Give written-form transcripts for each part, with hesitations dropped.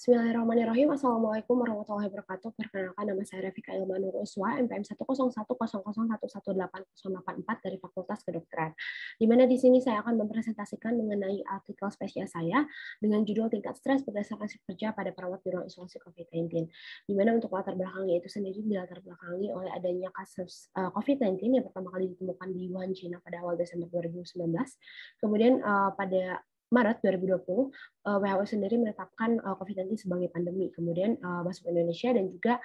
Bismillahirrahmanirrahim. Assalamualaikum warahmatullahi wabarakatuh. Perkenalkan, nama saya Rafika Ilma Nur Uswa, NPM 101001188 dari Fakultas Kedokteran. Di mana di sini saya akan mempresentasikan mengenai artikel spesial saya dengan judul tingkat stres berdasarkan shift kerja pada perawat di ruang isolasi COVID-19. Di mana untuk latar belakangnya itu sendiri dilatar belakangi oleh adanya kasus COVID-19 yang pertama kali ditemukan di Wuhan, China pada awal Desember 2019. Kemudian pada Maret 2020, WHO sendiri menetapkan COVID-19 sebagai pandemi, kemudian masuk ke Indonesia dan juga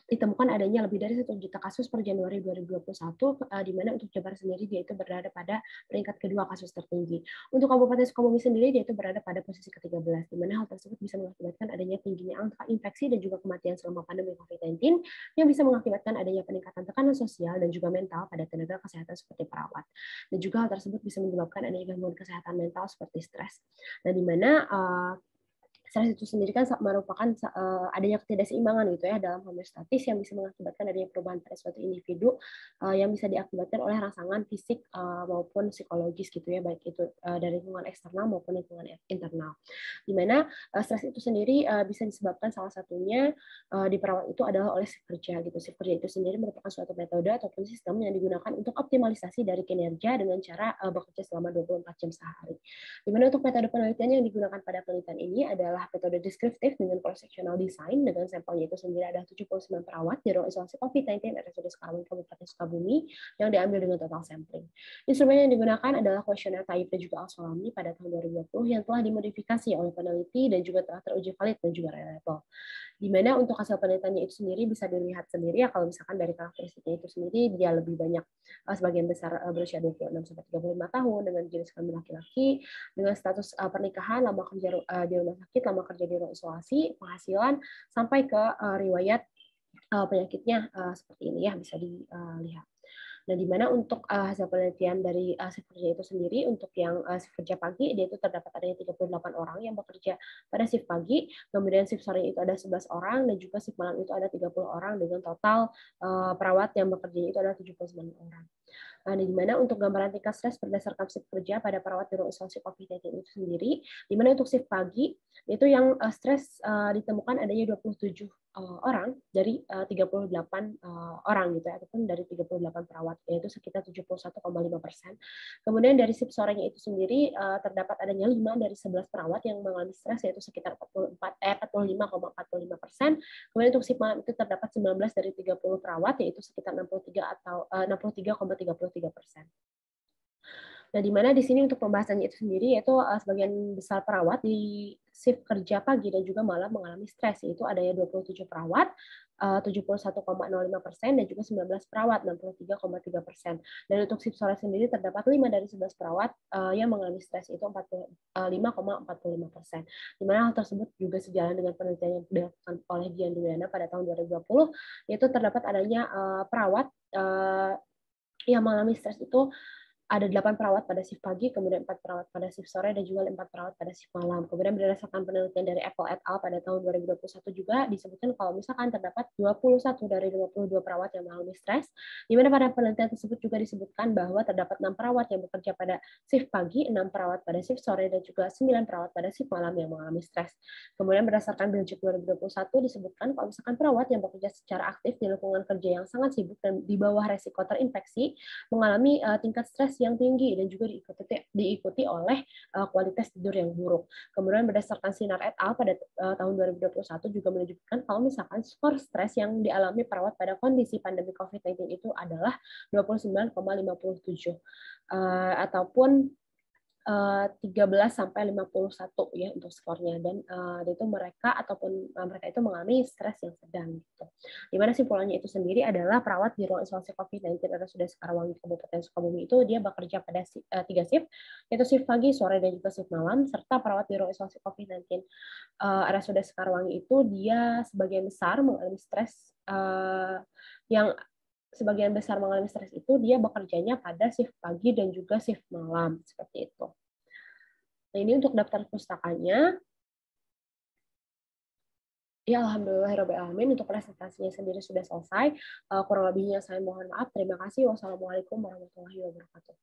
ditemukan adanya lebih dari 1 juta kasus per Januari 2021, di mana untuk Jabar sendiri dia itu berada pada peringkat kedua kasus tertinggi. Untuk Kabupaten Sukabumi sendiri dia itu berada pada posisi ke-13, di mana hal tersebut bisa mengakibatkan adanya tingginya angka infeksi dan juga kematian selama pandemi COVID-19 yang bisa mengakibatkan adanya peningkatan tekanan sosial dan juga mental pada tenaga kesehatan seperti perawat. Dan juga hal tersebut bisa menyebabkan adanya gangguan kesehatan mental seperti stres. Nah, di mana stres itu sendiri kan merupakan adanya ketidakseimbangan gitu ya dalam homeostatis yang bisa mengakibatkan adanya perubahan pada suatu individu yang bisa diakibatkan oleh rangsangan fisik maupun psikologis gitu ya, baik itu dari lingkungan eksternal maupun lingkungan internal. Di mana stres itu sendiri bisa disebabkan salah satunya di perawat itu adalah oleh shift kerja gitu. Shift kerja itu sendiri merupakan suatu metode ataupun sistem yang digunakan untuk optimalisasi dari kinerja dengan cara bekerja selama 24 jam sehari. Di mana untuk metode penelitian yang digunakan pada penelitian ini adalah metode deskriptif dengan cross-sectional design, dengan sampelnya itu sendiri ada 79 perawat di ruang isolasi COVID-19 RSUD Sekarang Kabupaten Sukabumi yang diambil dengan total sampling. Instrumen yang digunakan adalah kuesioner Taib dan juga Al-Solami pada tahun 2020 yang telah dimodifikasi oleh peneliti dan juga telah teruji valid dan juga reliable. Di mana untuk hasil penelitiannya itu sendiri bisa dilihat sendiri ya, kalau misalkan dari karakteristiknya itu sendiri dia lebih banyak sebagian besar berusia 26 sampai 35 tahun dengan jenis kelamin laki-laki, dengan status pernikahan, lama kerja di rumah sakit, lama kerja di ruang isolasi, penghasilan, sampai ke riwayat penyakitnya seperti ini ya, bisa dilihat. Nah, di mana untuk hasil penelitian dari shift kerja itu sendiri, untuk yang shift kerja pagi, dia itu terdapat adanya 38 orang yang bekerja pada shift pagi, kemudian shift sore itu ada 11 orang, dan juga shift malam itu ada 30 orang, dengan total perawat yang bekerja itu adalah 79 orang. Nah, di mana untuk gambaran tingkat stres berdasarkan shift kerja pada perawat di ruang isolasi COVID-19 itu sendiri, di mana untuk shift pagi itu yang stres ditemukan adanya 27 orang dari 38 orang gitu ya, ataupun dari 38 perawat, yaitu sekitar 71,5%. Kemudian dari shift sorenya itu sendiri terdapat adanya 5 dari 11 perawat yang mengalami stres, yaitu sekitar 45,45%. Kemudian untuk shift malam itu terdapat 19 dari 30 perawat, yaitu sekitar 63,33%. Nah, di mana di sini untuk pembahasannya itu sendiri yaitu sebagian besar perawat di shift kerja pagi dan juga malam mengalami stres, yaitu adanya 27 perawat, 71,05%, dan juga 19 perawat, 63,3%. Dan untuk shift sore sendiri terdapat 5 dari 11 perawat yang mengalami stres, itu 45,45%. Di mana hal tersebut juga sejalan dengan penelitian yang dilakukan oleh Dian Dwiana pada tahun 2020, yaitu terdapat adanya perawat yang mengalami stres itu ada 8 perawat pada shift pagi, kemudian 4 perawat pada shift sore, dan juga 4 perawat pada shift malam. Kemudian berdasarkan penelitian dari Apple et al. Pada tahun 2021 juga disebutkan kalau misalkan terdapat 21 dari 52 perawat yang mengalami stres, di mana pada penelitian tersebut juga disebutkan bahwa terdapat 6 perawat yang bekerja pada shift pagi, 6 perawat pada shift sore, dan juga 9 perawat pada shift malam yang mengalami stres. Kemudian berdasarkan Belgium 2021 disebutkan kalau misalkan perawat yang bekerja secara aktif di lingkungan kerja yang sangat sibuk dan di bawah resiko terinfeksi mengalami tingkat stres yang tinggi dan juga diikuti oleh kualitas tidur yang buruk. Kemudian berdasarkan Sinar et al. Pada tahun 2021 juga menunjukkan kalau misalkan skor stres yang dialami perawat pada kondisi pandemi COVID-19 itu adalah 29,57 ataupun 13 sampai 51 ya untuk skornya, dan itu mereka itu mengalami stres yang sedang gitu. Di mana simpulannya itu sendiri adalah perawat di ruang isolasi COVID-19 RSUD Sekarwangi Kabupaten Sukabumi itu dia bekerja pada 3 shift, yaitu shift pagi, sore, dan juga shift malam, serta perawat di ruang isolasi COVID-19 RSUD Sekarwangi itu dia sebagian besar mengalami stres yang sebagian besar mengalami stres itu dia bekerjanya pada shift pagi dan juga shift malam, seperti itu. Nah, ini untuk daftar pustakanya. Ya, alhamdulillahirrahmanirrahim, untuk presentasinya sendiri sudah selesai. Kurang lebihnya saya mohon maaf. Terima kasih. Wassalamualaikum warahmatullahi wabarakatuh.